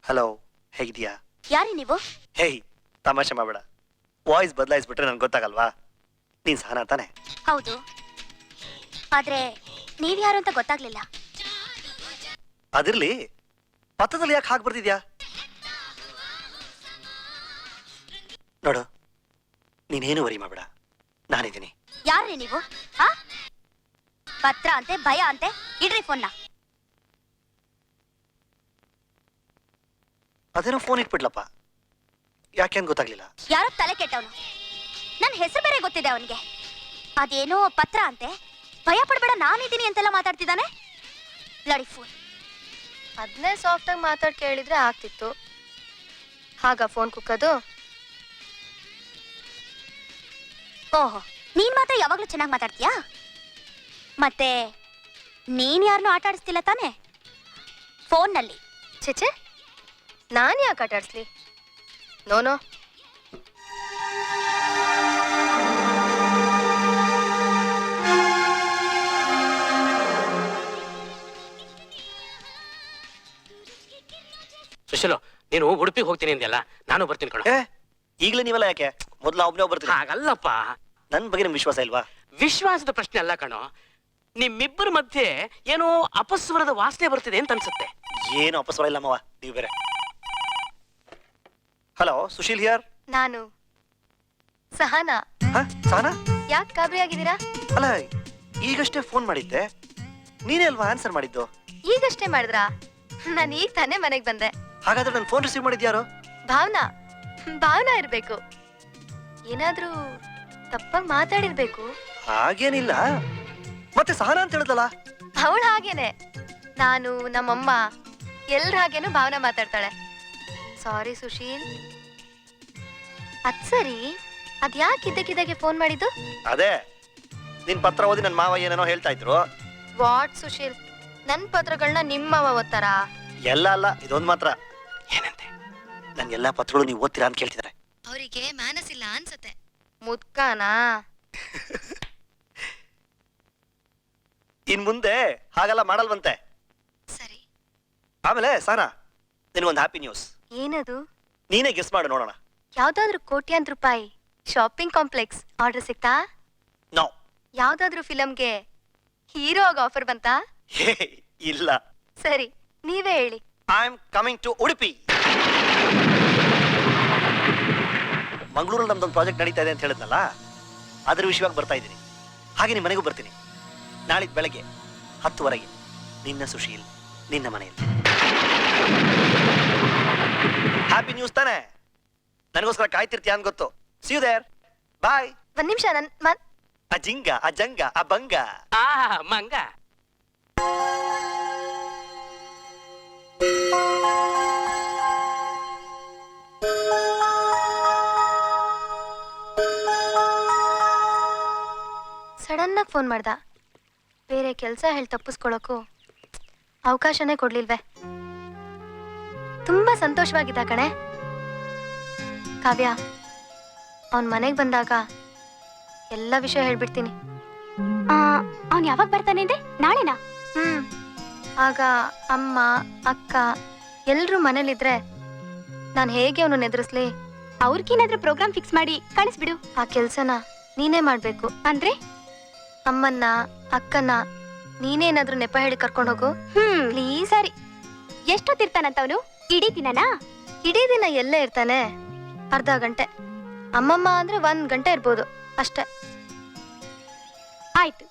Hello, ಹೇಗಿದ್ಯಾ? ಯಾರಿ ನೀವು? ಹೇಯ್, ತಮಾಷೆ ಮಾಡಬೇಡ. ವಾಯ್ಸ್ ಬದಲಾಯಿಸ್ಬಿಟ್ರೆ ನನ್ಗೆ ಗೊತ್ತಾಗಲ್ವಾ? ನೀನ್ ಸಹನಾ ತಾನೆ? ಹೌದು, ಆದ್ರೆ ನೀವ್ ಯಾರು ಅಂತ ಗೊತ್ತಾಗ್ಲಿಲ್ಲ. ಅದಿರ್ಲಿ, ಪತ್ರದಲ್ಲಿ ಯಾಕೆ ಹಾಗೆ ಬರ್ತಿದ್ಯಾ? ನೋಡು, ನೀನೇನು ವರಿ ಮಾಡಬೇಡ, ನಾನಿದ್ದೀನಿ. ಯಾರ್ರಿ ನೀವು? ಪತ್ರ ಅಂತೆ, ಭಯ ಅಂತೆ, ಇಡ್ರಿ ಫೋನ್ನ. ಅದೇನೋ ಫೋನ್ ಇಟ್ಬಿಡ್ಲಪ್ಪ, ಯಾಕೆ ಅಂತ ಗೊತ್ತಾಗ್ಲಿಲ್ಲ. ಯಾರೋ ತಲೆ ಕೆಟ್ಟವನು, ನನ್ನ ಹೆಸರು ಬೇರೆ ಗೊತ್ತಿದೆ ಅವನಿಗೆ. ಅದೇನೋ ಪತ್ರ ಅಂತೆ, ಭಯ ಪಡ್ಬೇಡ ನಾನಿದ್ದೀನಿ ಅಂತೆಲ್ಲ ಮಾತಾಡ್ತಿದ್ದಾನೆ. Bloody phone. ಅದನ್ನೇ ಸಾಫ್ಟ್ ಆಗಿ ಮಾತಾಡ್ ಕೇಳಿದ್ರೆ ಆಗ್ತಿತ್ತು. ಹಾಗ ಫೋನ್ ಕುಕ್ಕದು? ಓಹೋ, ನೀನ್ ಮಾತ್ರ ಯಾವಾಗ್ಲೂ ಚೆನ್ನಾಗಿ ಮಾತಾಡ್ತೀಯಾ? ಮತ್ತೆ ನೀನ್ ಯಾರನ್ನೂ ಆಟ ಆಡಿಸ್ತಿಲ್ಲ ತಾನೆ ಫೋನ್ನಲ್ಲಿ? ಚೇಚೆ, ನಾನು ಯಾಕೆ ಆಟ ಆಡಿಸ್ಲಿ? ನೋನೋ. ಸುಶೀಲು, ನೀನು ಉಡುಪಿಗೆ ಹೋಗ್ತೀನಿ ಅಂದೆಲ್ಲ, ನಾನು ಬರ್ತೀನಿ ಕಣ. ಈಗಲೇ ನೀವೆಲ್ಲ ಯಾಕೆ? ಮೊದಲು ಒಬ್ಬನೇ ಬರ್ತೀನಿ. ಹಾಗಲ್ಲಪ್ಪ, ನನ್ ಬಗ್ಗೆ ನಿಮ್ಗೆ ವಿಶ್ವಾಸ ಇಲ್ವಾ? ವಿಶ್ವಾಸದ ಪ್ರಶ್ನೆ ಅಲ್ಲ ಕಣೋ, ನಿಮ್ಮಿಬ್ಬರ ಮಧ್ಯೆ ಏನೋ ಅಪಸ್ವರದ ವಾಸನೆ ಬರ್ತಿದೆ ಅಂತ ಅನ್ಸುತ್ತೆ. ಏನು ಅಪಸ್ವರ ಇಲ್ಲ ಮಾವ, ನೀವು ಬೇರೆ. Hello, Sushil here. ನಾನು ಸಹನಾ. ಸಹನಾ, ಯಾಕೆ ಗಾಬರಿ ಆಗಿದ್ದೀರಾ? ಅಲ್ಲ, ಈಗಷ್ಟೇ ಫೋನ್ ಮಾಡಿದ್ದೆ, ನೀನೇ ಅಲ್ವಾ ಆನ್ಸರ್ ಮಾಡಿದ್ದು? ಈಗಷ್ಟೇ ಮಾಡಿದ್ರಾ? ನಾನು ಈಗ ತಾನೇ ಮನೆಗೆ ಬಂದೆ. ಹಾಗಾದ್ರೆ ನನ್ನ ಫೋನ್ ರಿಸೀವ್ ಮಾಡಿದ್ಯಾರು? ಭಾವನಾ. ಭಾವನಾ ಇರ್ಬೇಕು. ಏನಾದ್ರೂ ತಪ್ಪಾಗಿ ಮಾತಾಡಿರ್ಬೇಕು. ಹಾಗೇನಿಲ್ಲ, ಮತ್ತೆ ಸಹನಾ ಅಂತ ಹೇಳಿದಲ್ಲ. ಅವಳು ಹಾಗೇನೆ, ನಾನು ನಮ್ಮಮ್ಮ ಎಲ್ರ ಹಾಗೇನು ಭಾವನಾ ಮಾತಾಡ್ತಾಳೆ. ಸಾರಿ ಸುಶೀಲ್. ಅದ್ ಸರಿ, ಅದ್ಯಾಕೆ ಇದ್ದಕ್ಕಿದ್ದಾಗೆ ಫೋನ್ ಮಾಡಿದ್ದು? ಅದೇ, ನಿನ್ ಪತ್ರ ಓದಿ ನನ್ನ ಮಾವ ಏನೇನೋ ಹೇಳ್ತಾ ಇದ್ರು. ವಾಟ್ ಸುಶೀಲ್, ನನ್ ಪತ್ರಗಳನ್ನ ನಿಮ್ಮವ ಓದ್ತಾರಾ? ಎಲ್ಲ ಅಲ್ಲ, ಇದೊಂದು ಮಾತ್ರ. ಏನಂತೆ? ನನ್ ಎಲ್ಲಾ ಪತ್ರಗಳು ನೀವು ಓದ್ತೀರಾ ಅಂತ ಕೇಳ್ತಿದ್ದಾರೆ. ಅವರಿಗೆ ಮ್ಯಾನಸ್ ಇಲ್ಲ ಅನ್ಸತ್ತೆ. ಮುದ್ಕಾನಾ? ಇನ್ ಮುಂದೆ ಹಾಗೆಲ್ಲ ಮಾಡಲ್ವಂತೆ. ಸರಿ. ಆಮೇಲೆ ಸಹನಾ, ನಿನಗೊಂದು ಹ್ಯಾಪಿ ನ್ಯೂಸ್. ಏನದು? ನೀನೇ ಗೆಸ್ ಮಾಡು ನೋಡೋಣ. ಯಾವ್ದಾದ್ರು ಕೋಟ್ಯಾಂತರ ರೂಪಾಯಿ ಶಾಪಿಂಗ್ ಕಾಂಪ್ಲೆಕ್ಸ್ ಆರ್ಡರ್ ಸಿಕ್ತಾ? ನೋ. ಯಾವ್ದಾದ್ರು ಫಿಲಮ್ಗೆ ಹೀರೋ ಆಗಿ ಆಫರ್ ಬಂತಾ? ಇಲ್ಲ. ಸರಿ, ನೀವೇ ಹೇಳಿ. I am coming to Udupi. ಮಂಗಳೂರಲ್ಲಿ ನಮ್ದೊಂದು ಪ್ರಾಜೆಕ್ಟ್ ನಡೀತಾ ಇದೆ ಅಂತ ಹೇಳಿದ್ನಲ್ಲ, ಅದ್ರ ವಿಷಯವಾಗಿ ಬರ್ತಾ ಇದ್ದೀನಿ. ಹಾಗೆ ನಿಮ್ಮ ಮನೆಗೂ ಬರ್ತೀನಿ. ನಾಳಿದ್ದು ಬೆಳಗ್ಗೆ 10 ನಿನ್ನ ಸುಶೀಲ್ ನಿನ್ನ ಮನೆಯಲ್ಲಿ. ಹ್ಯಾಪಿ ನ್ಯೂಸ್ ತಾನೆ? ನನಗೋಸ್ಕರ ಕಾಯ್ತಿರ್ತೀಯ ಅಂತ ಗೊತ್ತು. See you there. ಬಾಯ್. ಒಂದ್ ನಿಮಿಷ, ಅಜಿಂಗ ಅಜಂಗ ಅಭಂಗ. ಮಂಗ. ಸಡನ್ ಆಗಿ ಫೋನ್ ಮಾಡ್ದ. ಬೇರೆ ಕೆಲಸ ಹೇಳಿ ತಪ್ಪಿಸ್ಕೊಳಕ್ಕೂ ಅವಕಾಶನೇ ಕೊಡ್ಲಿಲ್ವೇ? ತುಂಬಾ ಸಂತೋಷವಾಗಿದ್ದ ಕಣೆ. ಕಾವ್ಯ, ಅವನ್ ಮನೆಗೆ ಬಂದಾಗ ಎಲ್ಲ ವಿಷಯ ಹೇಳ್ಬಿಡ್ತೀನಿ. ಅವ್ನು ಯಾವಾಗ ಬರ್ತಾನೆ ಅಂದೆ? ನಾಳೆನಾ? ಆಗ ಅಮ್ಮ ಅಕ್ಕ ಎಲ್ರೂ ಮನೇಲಿದ್ರೆ ನಾನು ಹೇಗೆ ಅವನನ್ನ ಎದುರಿಸ್ಲಿ? ಅವ್ರಿಗೇನಾದ್ರೂ ಪ್ರೋಗ್ರಾಮ್ ಫಿಕ್ಸ್ ಮಾಡಿ ಕಳಿಸ್ಬಿಡು. ಆ ಕೆಲ್ಸನ ನೀನೇ ಮಾಡ್ಬೇಕು. ಅಂದ್ರೆ ಅಮ್ಮನ್ನ ಅಕ್ಕನ್ನ ನೀನೇನಾದ್ರೂ ನೆಪ ಹೇಳಿ ಕರ್ಕೊಂಡು ಹೋಗು ಪ್ಲೀಸ್. ಸರಿ. ಎಷ್ಟೊತ್ತಿರ್ತಾನಂತ ಅವನು? ಇಡೀ ದಿನನಾ? ಇಡೀ ದಿನ ಎಲ್ಲೇ ಇರ್ತಾನೆ? ಅರ್ಧ ಗಂಟೆ. ಅಮ್ಮಮ್ಮ ಅಂದ್ರೆ 1 ಗಂಟೆ ಇರ್ಬೋದು ಅಷ್ಟೇ. ಆಯ್ತು,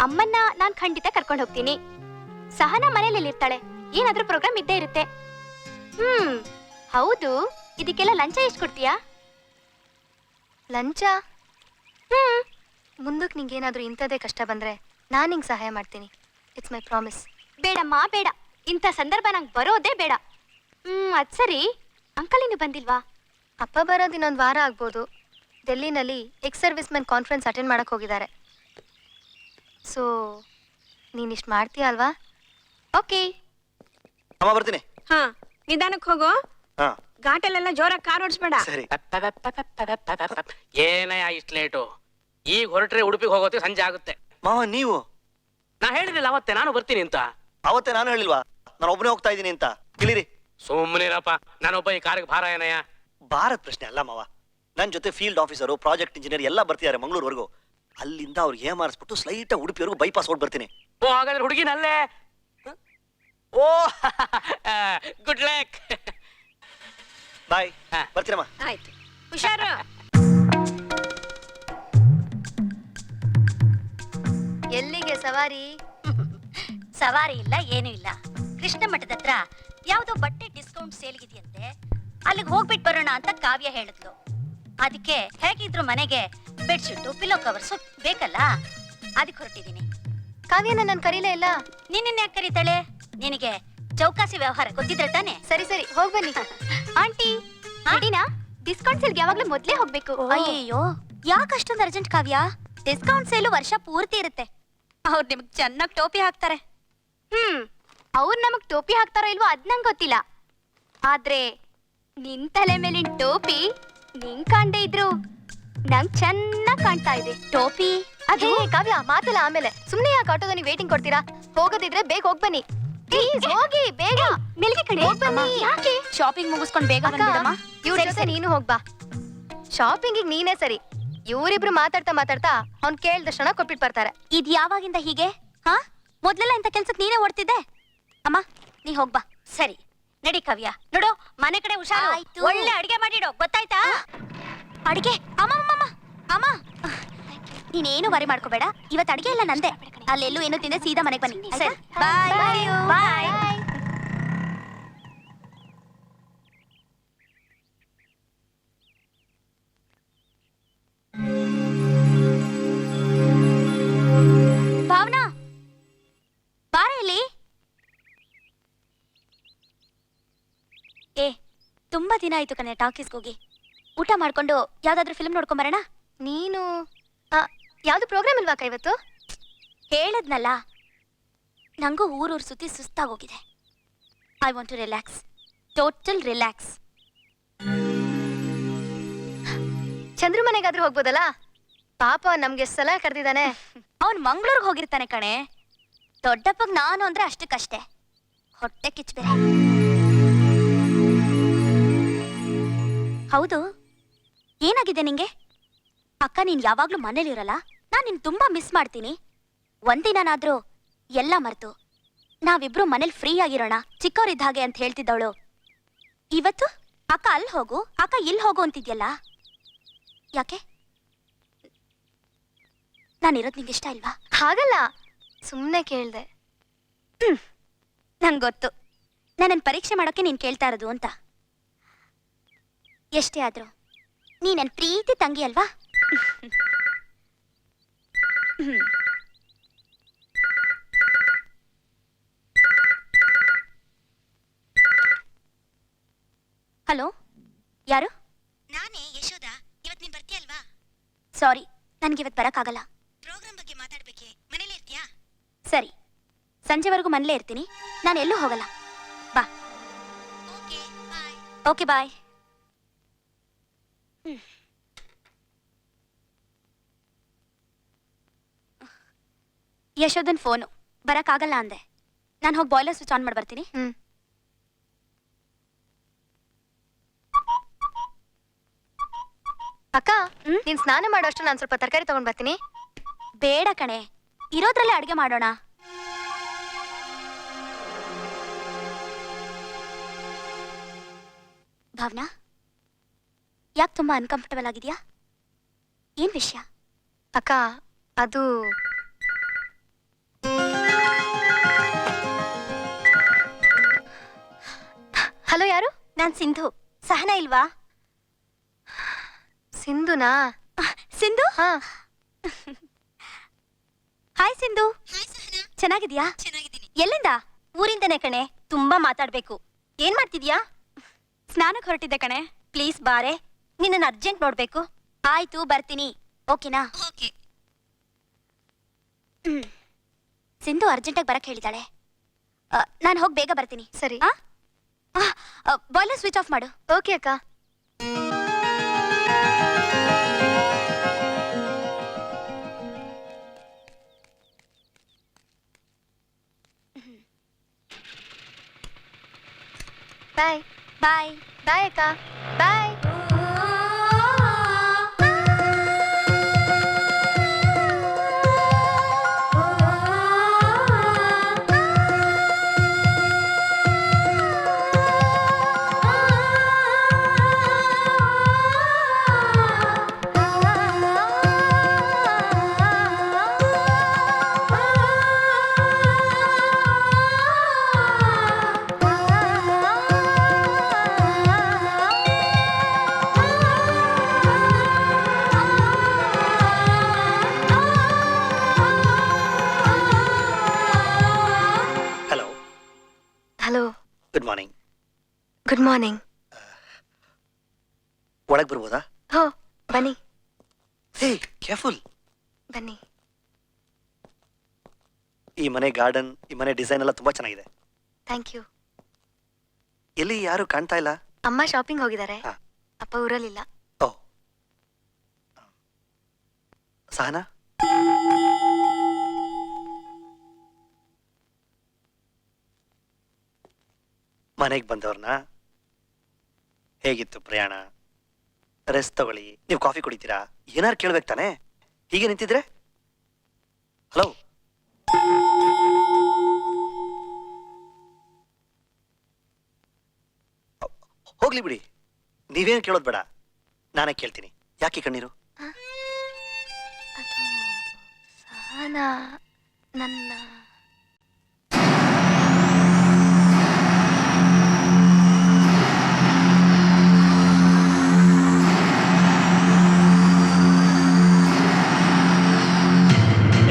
ಅಮ್ಮನ್ನ ನಾನ್ ಖಂಡಿತ ಕರ್ಕೊಂಡು ಹೋಗ್ತೀನಿ. ಸಹನಾ ಮನೇಲಿ ಇರ್ತಾಳೆ, ಏನಾದ್ರೂ ಪ್ರೋಗ್ರಾಮ್ ಇದ್ದೇ ಇರುತ್ತೆ. ಹೌದು, ಇದಕ್ಕೆಲ್ಲ ಲಂಚ ಎಷ್ಟು ಕೊಡ್ತೀಯಾ? ಲಂಚ? ಮುಂದಕ್ಕೆ ನಿಂಗೇನಾದ್ರೂ ಇಂಥದೇ ಕಷ್ಟ ಬಂದ್ರೆ ನಾನು ನಿಂಗೆ ಸಹಾಯ ಮಾಡ್ತೀನಿ. It's my promise. ಬೇಡಮ್ಮ ಬೇಡ, ಇಂಥ ಸಂದರ್ಭ ನಂಗೆ ಬರೋದೇ ಬೇಡ. ಅದ್ ಸರಿ, ಅಂಕಲ್ ಇನ್ನು ಬಂದಿಲ್ವಾ? ಅಪ್ಪ ಬರೋದು ಇನ್ನೊಂದು ವಾರ ಆಗ್ಬೋದು. ಡೆಲ್ಲಿನಲ್ಲಿ ex service men conference attend ಮಾಡಕ್ ಹೋಗಿದ್ದಾರೆ. ಸೊ ನೀನಿಷ್ಟು ಮಾಡ್ತೀಯ ಅಲ್ವಾ? ಓಕೆ. ಅಮ್ಮ ಬರ್ತೀನಿ. ನಿಧಾನಕ್ಕೆ ಹೋಗೋ. ಘಾಟಲ್ಲೆಲ್ಲ ಜೋರಾಗಿ ಕಾರ್ ಓಡಿಸ್ಬೇಡ. ಸರಿ. ಏನಯ್ಯ ಇಷ್ಟು ಲೇಟು? ಈಗ ಹೊರಟ್ರೆ ಉಡುಪಿಗೆ ಹೋಗೋತಿ ಸಂಜೆ ಆಗುತ್ತೆ. ಮಾವ ನೀವು? ನಾ ಹೇಳಿದಿಲ್ಲ ಅವತ್ತೆ ನಾನು ಬರ್ತೀನಿ ಅಂತ. ಅವತ್ತೇ ನಾನು ಹೇಳಿಲ್ವಾ ನಾನು ಒಬ್ಬನೇ ಹೋಗ್ತಾ ಇದ್ದೀನಿ ಅಂತ? ತಿಳಿರಿ, ಸುಮ್ಮನಿರಪ್ಪ, ನಾನೊಬ್ಬ ಈ ಕಾರ್ಗೆ ಭಾರ ಏನಯ್ಯ. ಭಾರತ್ ಪ್ರಶ್ನೆ ಅಲ್ಲ ಮಾವ. ನನ್ನ ಜೊತೆ ಫೀಲ್ಡ್ ಆಫೀಸರು, ಪ್ರಾಜೆಕ್ಟ್ ಇಂಜಿನಿಯರ್ ಎಲ್ಲ ಬರ್ತಿದ್ದಾರೆ ಮಂಗಳೂರುವರೆಗೂ. ಅಲ್ಲಿಂದ ಅವ್ರಿಗೆ ಏಮಾರಿಸ್ಬಿಟ್ಟು ಸ್ಲೈಟ್ ಉಡುಪಿವರೆಗೂ ಬೈಪಾಸ್ ಹೊಡ್ ಬರ್ತೀನಿ. ಓ ಹಾಗಾದ್ರೆ ಹುಡುಗಿನಲ್ಲೇ. ಓ ಗುಡ್ ಲಕ್. ಬಾಯ್, ಹಾ. ಬರ್ತೀನಮ್ಮ. ಆಯ್ತು, ಹುಷಾರು. ಎಲ್ಲಿಗೆ ಸವಾರಿ? ಸವಾರಿ ಇಲ್ಲ, ಏನೂ ಇಲ್ಲ. ಕೃಷ್ಣ ಮಠದ ಹತ್ರ ಯಾವ್ದೋ ಬಟ್ಟೆ ಡಿಸ್ಕೌಂಟ್ ಸೇಲ್ಗಿದೆಯಂತೆ, ಅಲ್ಲಿಗೆ ಹೋಗ್ಬಿಟ್ಟು ಬರೋಣ ಅಂತ ಕಾವ್ಯ ಹೇಳಿದ್ಲು. ಅದಕ್ಕೆ ಹೇಗಿದ್ರು ಮನೆಗೆ ಬೆಡ್ಶೀಟು, ಪಿಲ್ಲೋ ಕವರ್ಸು ಬೇಕಲ್ಲ, ಅದಕ್ಕೆ ಹೊರಟಿದ್ದೀನಿ. ಕಾವ್ಯನ ನಾನು ಕರೀಲೇ ಇಲ್ಲ. ನಿನ್ನ ಯಾಕೆ ಕರೀತಾಳೆ? ನಿನಗೆ ಚೌಕಾಸಿ ವ್ಯವಹಾರ ಗೊತ್ತಿದ್ರೆ ತಾನೆ? ಸರಿ ಸರಿ, ಹೋಗ್ಬನ್ನಿ. ಆಂಟಿ ರೆಡಿನಾ? ಡಿಸ್ಕೌಂಟ್ ಸೇಲ್ಗೆ ಯಾವಾಗ್ಲೂ ಮೊದ್ಲೇ ಹೋಗ್ಬೇಕು. ಅಯ್ಯಯ್ಯೋ, ಯಾಕೆ ಅಷ್ಟೊಂದು ಅರ್ಜೆಂಟ್ ಕಾವ್ಯ? ಡಿಸ್ಕೌಂಟ್ ಸೇಲು ವರ್ಷ ಪೂರ್ತಿ ಇರುತ್ತೆ. ಅವ್ರು ನಿಮ್ಗೆ ಚೆನ್ನಾಗಿ ಟೋಪಿ ಹಾಕ್ತಾರೆ. ಅವ್ರು ನಮಗ್ ಟೋಪಿ ಹಾಕ್ತಾರೋ ಇಲ್ವೋ ಅದ್ ನಂಗೆ ಗೊತ್ತಿಲ್ಲ. ಆದ್ರೆ ನಿನ್ ತಲೆ ಮೇಲಿನ ಟೋಪಿ ನಿಂಗ್ ಕಾಣ್ದೇ ಇದ್ರು ನಂಗ್ ಚೆನ್ನಾಗ್ ಕಾಣ್ತಾ ಇದೆ. ಟೋಪಿ ಅದೇ ಕಾವ್ಯ, ಮಾತಲ್ಲ ಆಮೇಲೆ. ಸುಮ್ನೆ ಯಾಕೆ ಆಟೋದಲ್ಲಿ ವೇಟಿಂಗ್ ಕೊಡ್ತೀರಾ? ಹೋಗೋದಿದ್ರೆ ಬೇಗ ಹೋಗ್ಬನ್ನಿ. ಪ್ಲೀಸ್ ಹೋಗಿ ಬೇಗ. ಮೆಲ್ಗೆ ಕಡೆ ಹೋಗ್ಬನ್ನಿ. ಯಾಕೆ? ಶಾಪಿಂಗ್ ಮುಗಿಸ್ಕೊಂಡು ಬೇಗ ಬಂದ್ಬಿಡಮ್ಮ. ಇವ್ರ ಜೊತೆ ನೀನು ಹೋಗ್ಬಾ. ಶಾಪಿಂಗಿಗೆ ನೀನೇ ಸರಿ. ಇವರಿಬ್ರು ಮಾತಾಡ್ತಾ ಅವ್ನ್ ಕೇಳ್ದಷ್ಟನ ಕೊಟ್ಬಿಟ್ಟು ಬರ್ತಾರೆ. ಇದ್ ಯಾವಾಗಿಂದ ಹೀಗೆ? ಹಾ, ಮೊದ್ಲೆಲ್ಲ ಇಂಥ ಕೆಲ್ಸಕ್ಕೆ ನೀನೇ ಓಡ್ತಿದ್ದೆ. ಅಮ್ಮ, ನೀ ಹೋಗ್ಬಾ. ಸರಿ ನಡಿ ಕಾವ್ಯ. ನೋಡು, ಮನೆ ಕಡೆ ಹುಷಾರು. ಒಳ್ಳೆ ಅಡಿಗೆ ಮಾಡಿಡೋ, ಗೊತ್ತಾಯ್ತಾ? ಅಡಿಗೆ? ಅಮ್ಮ ಅಮ್ಮ ಅಮ್ಮ, ನೀನೇನು ವರಿ ಮಾಡ್ಕೋಬೇಡ. ಇವತ್ತು ಅಡಿಗೆ ಎಲ್ಲ ನಂದೆ. ಅಲ್ಲೆಲ್ಲೂ ಏನು ತಿಂದೆ ಸೀದಾ ಮನೆಗೆ ಬನ್ನಿ. ಸರಿ, ಬಾಯ್ ಬಾಯ್. ಭಾವನಾ, ಬಾರ ಇಲ್ಲಿ. ತುಂಬಾ ದಿನ ಆಯ್ತು ಕಣೆ ಟಾಕೀಸ್ಗೆ ಹೋಗಿ. ಊಟ ಮಾಡ್ಕೊಂಡು ಯಾವ್ದಾದ್ರು ಫಿಲ್ಮ್ ನೋಡ್ಕೊಂಡ್ ಬರೋಣ. ನೀನು ಯಾವ್ದು ಪ್ರೋಗ್ರಾಮ್ ಇಲ್ವಾ ಅಕ್ಕ ಇವತ್ತು? ಹೇಳದ್ನಲ್ಲ, ನಂಗೂ ಊರೂರು ಸುತ್ತಿ ಸುಸ್ತಾಗೋಗಿದೆ. I want to relax, total relax. Chandru ಮನೆಗಾದ್ರೂ ಹೋಗ್ಬೋದಲ್ಲ? ಪಾಪ ನಮ್ಗೆ ಎಷ್ಟ್ ಸಲ ಕರೆದಿದ್ದಾನೆ. ಅವನ್ ಮಂಗ್ಳೂರ್ಗೆ ಹೋಗಿರ್ತಾನೆ ಕಣೆ. ದೊಡ್ಡಪ್ಪಗ್ ನಾನು ಅಂದ್ರೆ ಅಷ್ಟಕ್ಕಷ್ಟೇ. ಹೊಟ್ಟೆ ಕಿಚ್ಬೇರೆ. ಹೌದು, ಏನಾಗಿದೆ ನಿಂಗೆ? ಅಕ್ಕ, ನೀನ್ ಯಾವಾಗ್ಲೂ ಮನೇಲಿರಲ್ಲ. ನಾನ್ ನಿನ್ ತುಂಬಾ ಮಿಸ್ ಮಾಡ್ತೀನಿ. ಒಂದಿನಾದ್ರೂ ಎಲ್ಲ ಮರ್ತು ನಾವಿಬ್ರು ಮನೇಲಿ ಫ್ರೀ ಆಗಿರೋಣ, ಚಿಕ್ಕವರಿದ್ದ ಹಾಗೆ ಅಂತ ಹೇಳ್ತಿದ್ದವಳು, ಇವತ್ತು ಅಕ್ಕ ಅಲ್ಲಿ ಹೋಗು, ಅಕ್ಕ ಇಲ್ಲಿ ಹೋಗು ಅಂತಿದ್ಯಲ್ಲ, ಯಾಕೆ? ನಾನಿರೋದು ನಿಂಗೆ ಇಷ್ಟ ಇಲ್ವಾ? ಹಾಗಲ್ಲ, ಸುಮ್ನೆ ಕೇಳ್ದೆ. ನಂಗೆ ಗೊತ್ತು, ನನ್ನನ್ನು ಪರೀಕ್ಷೆ ಮಾಡೋಕೆ ನೀನ್ ಕೇಳ್ತಾ ಇರೋದು ಅಂತ. ಎಷ್ಟೇ ಆದ್ರೂ ನೀ ನನ್ನ ಪ್ರೀತಿ ತಂಗಿ ಅಲ್ವಾ? ಹಲೋ, ಯಾರು? ನಾನೇ ಯಶೋಧ. ಇವತ್ತು ನೀನ್ ಬರ್ತೀಯಲ್ವಾ? ಸಾರಿ, ನನ್ಗಿವತ್ತು ಬರಕ್ಕಾಗಲ್ಲ. ಪ್ರೋಗ್ರಾಮ್ ಬಗ್ಗೆ ಮಾತಾಡ್ಬೇಕೆ, ಮನೇಲೇ ಇರ್ತೀಯಾ? ಸರಿ, ಸಂಜೆವರೆಗೂ ಮನೇಲೇ ಇರ್ತೀನಿ. ನಾನು ಎಲ್ಲೂ ಹೋಗಲ್ಲ. ಬಾ. Okay bye. ಯಶೋಧನ್ ಫೋನು ಬರಕ್ಕಾಗಲ್ಲ ಅಂದೆ. ನಾನು ಹೋಗಿ ಬಾಯ್ಲರ್ ಸ್ವಿಚ್ ಆನ್ ಮಾಡಿ ಬರ್ತೀನಿ. ಅಕ್ಕ, ನೀನ್ ಸ್ನಾನ ಮಾಡೋಷ್ಟು ನಾನು ಸ್ವಲ್ಪ ತರಕಾರಿ ತಗೊಂಡ್ ಬರ್ತೀನಿ. ಬೇಡ ಕಣೆ, ಇರೋದ್ರಲ್ಲೇ ಅಡುಗೆ ಮಾಡೋಣ. ಭಾವನಾ, ಯಾಕೆ ತುಂಬಾ ಅನ್ಕಂಫರ್ಟಬಲ್ ಆಗಿದ್ಯಾ? ಏನ್ ವಿಷಯ? ಅಕ್ಕ, ಅದು ಹಲೋ, ಯಾರು? ನಾನ್ ಸಿಂಧು. ಸಹನಾ ಇಲ್ವಾ? ಸಿಂಧುನಾ? ಸಿಂಧು? ಹಾ. ಹಾಯ್ ಸಿಂಧು. ಚೆನ್ನಾಗಿದ್ಯಾ? ಎಲ್ಲಿಂದ? ಊರಿಂದನೇ ಕಣೆ. ತುಂಬಾ ಮಾತಾಡ್ಬೇಕು. ಏನ್ ಮಾಡ್ತಿದ್ಯಾ? ಸ್ನಾನಕ್ಕೆ ಹೊರಟಿದ್ದೆ ಕಣೆ. ಪ್ಲೀಸ್ ಬಾರೆ, ನಿನ್ನ ಅರ್ಜೆಂಟ್ ನೋಡ್ಬೇಕು. ಆಯ್ತು, ಬರ್ತೀನಿ. ಓಕೆನಾ? ಓಕೆ. ಸಿಂಧು ಅರ್ಜೆಂಟಾಗಿ ಬರಕ್ ಹೇಳಿದಾಳೆ. ನಾನು ಹೋಗಿ ಬೇಗ ಬರ್ತೀನಿ. ಸರಿ. ಬಾಯ್ಲರ್ ಸ್ವಿಚ್ ಆಫ್ ಮಾಡು. ಓಕೆ ಅಕ್ಕ. Bye bye. ಬಾಯ್ ಅಕ್ಕ bye. Hello, hello, good morning. Good morning. ಒಳಗೆ ಬರ್ಬೋದಾ? ಹೋ ಬನ್ನಿ ಹೇ, ಕೇರ್ಫುಲ್. ಬನ್ನಿ. ಈ ಮನೆ ಗಾರ್ಡನ್, ಈ ಮನೆ ಡಿಸೈನ್ ಎಲ್ಲ ತುಂಬಾ ಚೆನ್ನಾಗಿದೆ. Thank you. ಎಲ್ಲಿ ಯಾರು ಕಾಣ್ತಾ ಇಲ್ಲ? ಅಮ್ಮ ಶಾಪಿಂಗ್ ಹೋಗಿದ್ದಾರೆ. ಹಾ. ಅಪ್ಪ ಊರಲ್ಲಿಲ್ಲ. ಓ, ಸಹನಾ, ಮನೆಗೆ ಬಂದವ್ರನ್ನ ಹೇಗಿತ್ತು ಪ್ರಯಾಣ? ರೆಸ್ಟ್ ತಗೊಳ್ಳಿ. ನೀವು ಕಾಫಿ ಕುಡಿತೀರಾ? ಏನಾರು ಕೇಳ್ಬೇಕು ತಾನೆ? ಹೀಗೆ ನಿಂತಿದ್ರೆ ಹಲೋ, ಹೋಗ್ಲಿ ಬಿಡಿ, ನೀವೇನು ಕೇಳೋದು ಬೇಡ, ನಾನೇ ಕೇಳ್ತೀನಿ. ಯಾಕೆ ಕಣ್ಣೀರು? ಅದು ಸಹನಾ ನನ್ನ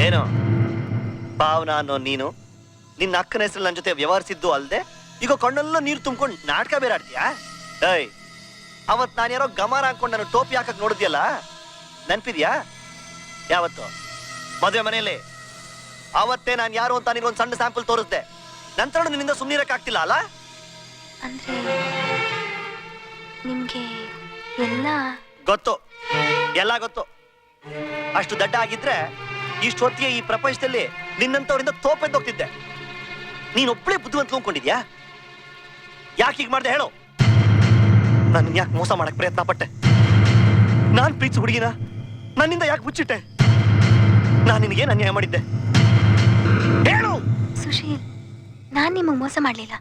ಏನು ಭಾವನಾ ಅನ್ನೋ ನೀನು ನಿನ್ನ ಅಕ್ಕನ ಹೆಸರು ನನ್ನ ಜೊತೆ ವ್ಯವಹರಿಸಿದ್ದು ಅಲ್ಲದೆ ಈಗ ಕಣ್ಣೆಲ್ಲ ನೀರು ತುಂಬ್ಕೊಂಡು ನಾಟಕ ಬೇರೆ ಆಡ್ತೀಯಾ? ಏಯ್, ಅವತ್ ನಾನು ಯಾರೋ ಗಮನ ಹಾಕೊಂಡು ನಾನು ಟೋಪಿ ಹಾಕಕ್ ನೋಡಿದ್ಯಲ್ಲ, ನೆನ್ಪಿದ್ಯಾ? ಯಾವತ್ತು? ಮದುವೆ ಮನೆಯಲ್ಲಿ. ಅವತ್ತೇ ನಾನು ಯಾರು ಅಂತ ನಿನಗೊಂದು ಸಣ್ಣ ಸ್ಯಾಂಪಲ್ ತೋರಿಸ್ದೆ. ನಂತರ ನಿನ್ನಿಂದ ಸುಮ್ಮನಿರಕ್ಕಾಗ್ತಿಲ್ಲ ಅಲ್ಲ? ಅಂದ್ರೆ ನಿಮ್ಗೆ ಎಲ್ಲ ಗೊತ್ತು, ಎಲ್ಲ ಗೊತ್ತು. ಅಷ್ಟು ದಡ್ಡ ಆಗಿದ್ರೆ ಇಷ್ಟು ಹೊತ್ತಿಗೆ ಈ ಪ್ರಪಂಚದಲ್ಲಿ ನಿನ್ನಂತವರಿಂದ ತೋಪೆದ್ದೋಗ್ತಿದ್ದೆ. ನೀನೊಬ್ಬಳೇ ಬುದ್ಧಿವಂತ ಅನ್ಕೊಂಡಿದ್ಯಾ? ಯಾಕೆ ಹೀಗೆ ಮಾಡ್ದೆ ಹೇಳು? ನಾನು ಯಾಕೆ ಮೋಸ ಮಾಡಕ್ ಪ್ರಯತ್ನ ಪಟ್ಟೆ? ನಾನ್ ಪ್ರೀತಿಸಿ ಹುಡುಗಿನ ನನ್ನಿಂದ ಯಾಕೆ ಮುಚ್ಚಿಟ್ಟೆ? ನಾನು ನಿನಗೇನು ಅನ್ಯಾಯ ಮಾಡಿದ್ದೆ ಹೇಳು? ಸುಶೀಲ್, ನಾನ್ ನಿಮಗ್ ಮೋಸ ಮಾಡ್ಲಿಲ್ಲ.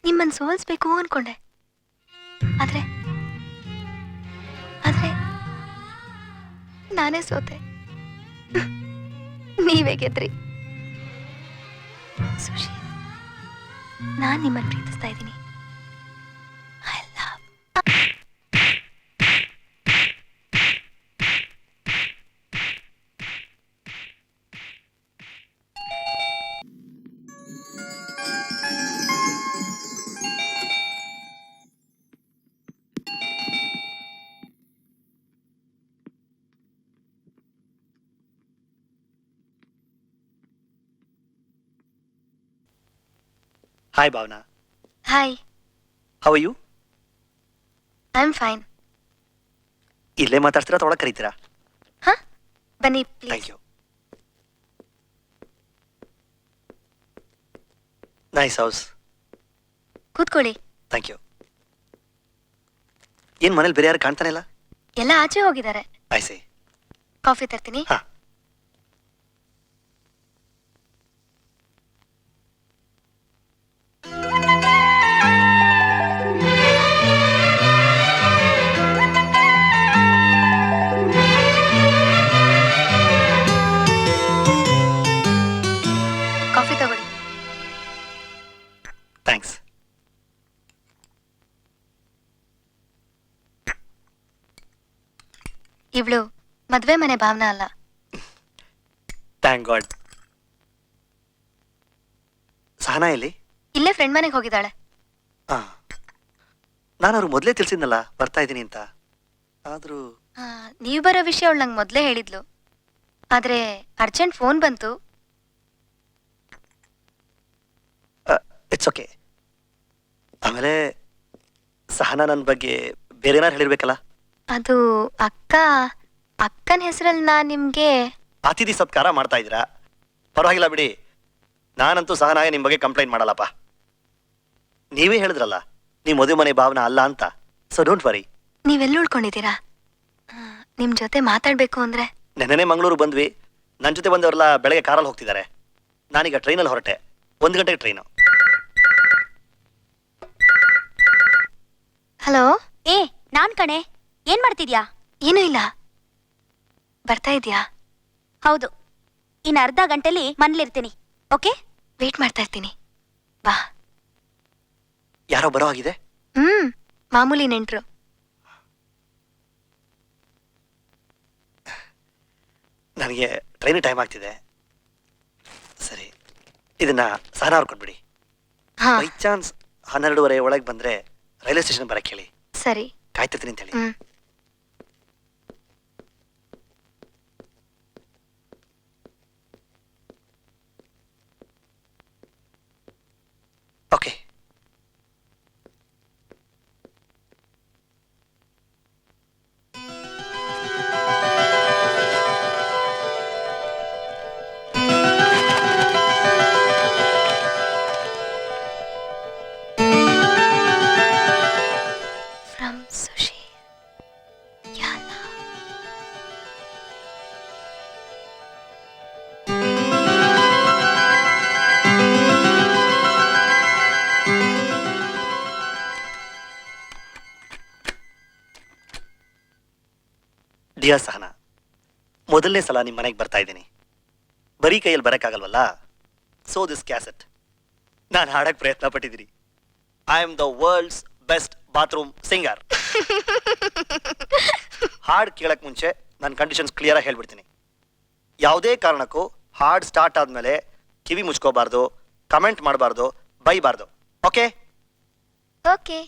ನಿಮ್ಮನ್ ಸೋಲ್ಸ್ಬೇಕು ಅನ್ಕೊಂಡೆ. ಆದ್ರೆ ಆದ್ರೆ ನಾನೇ ಸೋತೆ. ನೀವೇ ಗೆದ್ರಿ. ಸುಶೀಲ್, ನಾನ್ ನಿಮ್ಮನ್ನ ಪ್ರೀತಿಸ್ತಾ ಇದ್ದೀನಿ. I love. Hi Bhavana. Hi, how are you? I am fine. ಇಲ್ಲೇ ಮಾತಾಡ್ತೀರಾ ಅಥವಾ ಒಳಗೆ ಕರೀತೀರಾ? ಹಾ, ಬನ್ನಿ thank please. You. Nice house. ಕೂತ್ಕೊಳ್ಳಿ. Thank you. ಏನ್ ಮನೇಲಿ ಬೇರೆ ಯಾರು ಕಾಣ್ತಾನೆ ಇಲ್ಲ? ಎಲ್ಲ ಆಚೆ ಹೋಗಿದ್ದಾರೆ. I C. ಕಾಫಿ ತರ್ತೀನಿ. ಹಾ. ಕಾಫಿ ತಗೊಳ್ಳಿ. ಥ್ಯಾಂಕ್ಸ್. ಇವಳು ಮದ್ವೆ ಮನೆ ಭಾವನಾ ಅಲ್ಲ. Thank god. ಸಹನಾ ಎಲ್ಲಿ? ಇಲ್ಲೇ ಫ್ರೆಂಡ್ ಮನೆಗೆ ಹೋಗಿದ್ದಾಳೆ. ಹಾ, ನಾನು ಅವ್ರು ಮೊದಲೇ ತಿಳಿಸಿದ್ನಲ್ಲ ಬರ್ತಾ ಇದ್ದೀನಿ ಅಂತ. ಆದ್ರೂ ನೀವು ಬರೋ ವಿಷಯ ಅವಳು ನಂಗೆ ಮೊದಲೇ ಹೇಳಿದ್ಲು. ಆದ್ರೆ ಅರ್ಜೆಂಟ್ ಫೋನ್ ಬಂತು. It's okay. ಆಮೇಲೆ ಸಹನಾ ನನ್ನ ಬಗ್ಗೆ ಬೇರೆ ಏನಾರು ಹೇಳಿರ್ಬೇಕಲ್ಲ? ಅದು ಅಕ್ಕನ ಹೆಸರಲ್ಲಿ ನಾ ನಿಮ್ಗೆ ಅತಿಥಿ ಸತ್ಕಾರ ಮಾಡ್ತಾ ಇದ್ದೀರಾ. ಪರವಾಗಿಲ್ಲ ಬಿಡಿ, ನಾನಂತೂ ಸಹನಾಗೆ ನಿಮ್ಮ ಬಗ್ಗೆ ಕಂಪ್ಲೇಂಟ್ ಮಾಡಲ್ಲಪ್ಪ. ನೀವೇ ಹೇಳಿದ್ರಲ್ಲ ನೀ ಮದುವೆ ಮನೆ ಭಾವನ ಅಲ್ಲ ಅಂತ. So don't worry. ನೀವೆಲ್ಲ ಉಳ್ಕೊಂಡಿದ್ದೀರಾ? ನಿಮ್ ಜೊತೆ ಮಾತಾಡ್ಬೇಕು ಅಂದ್ರೆ ನೆನ್ನೆನೆ ಮಂಗಳೂರು ಬಂದ್ವಿ. ನನ್ನ ಜೊತೆ ಬಂದವರೆಲ್ಲ ಬೆಳಗ್ಗೆ ಕಾರಲ್ಲಿ ಹೋಗ್ತಿದ್ದಾರೆ. ನಾನೀಗ ಟ್ರೈನಲ್ಲಿ ಹೊರಟೆ. 1 ಗಂಟೆಗೆ ಟ್ರೈನು. ಹಲೋ. ಏ ನಾನ್ ಕಣೆ, ಏನ್ ಮಾಡ್ತಿದ್ಯಾ? ಏನೂ ಇಲ್ಲ. ಬರ್ತಾ ಇದ್ಯಾ? ಹೌದು, ಇನ್ ಅರ್ಧ ಗಂಟೆಲಿ ಮನೇಲಿರ್ತೀನಿ. ಓಕೆ, ವೇಟ್ ಮಾಡ್ತಾ ಇರ್ತೀನಿ. ಬಾ. ಯಾರೋ ಬರೋ ಆಗಿದೆ. ಮಾಮೂಲಿ ನೆಂಟ್ರು. ನನಗೆ ಟ್ರೈನ್ ಟೈಮ್ ಆಗ್ತಿದೆ. ಸರಿ, ಇದನ್ನ ಸಹನ ಅವ್ರು ಕೊಟ್ಬಿಡಿ. ಹಾ ಬೈ ಚಾನ್ಸ್ 12:30 ಒಳಗೆ ಬಂದ್ರೆ ರೈಲ್ವೆ ಸ್ಟೇಷನ್ ಬರಕ್ಕೆ ಹೇಳಿ. ಸರಿ. ಕಾಯ್ತಿರ್ತೀನಿ ಅಂತ ಹೇಳಿ. Okay. From Sushi. Yana. Dear Sahana, ಮೊದಲನೇ ಸಲ ನಿಮ್ಮ ಮನೆಗೆ ಬರ್ತಾ ಇದ್ದೀನಿ. ಬರೀ ಕೈಯಲ್ಲಿ ಬರೋಕ್ಕಾಗಲ್ವಲ್ಲ. ಸೊ ದಿಸ್ ಕ್ಯಾಸೆಟ್ ನಾನು ಹಾಡಕ್ಕೆ ಪ್ರಯತ್ನ ಪಟ್ಟಿದ್ದೀನಿ. I am the world's best bathroom singer. ಹಾಡು ಕೇಳಕ್ ಮುಂಚೆ ನನ್ನ ಕಂಡೀಷನ್ಸ್ ಕ್ಲಿಯರ್ ಆಗಿ ಹೇಳ್ಬಿಡ್ತೀನಿ. ಯಾವುದೇ ಕಾರಣಕ್ಕೂ ಹಾಡು ಸ್ಟಾರ್ಟ್ ಆದ್ಮೇಲೆ ಕಿವಿ ಮುಚ್ಕೋಬಾರ್ದು, ಕಮೆಂಟ್ ಮಾಡಬಾರ್ದು, ಬೈಬಾರ್ದು. ಓಕೆ? ಓಕೆ.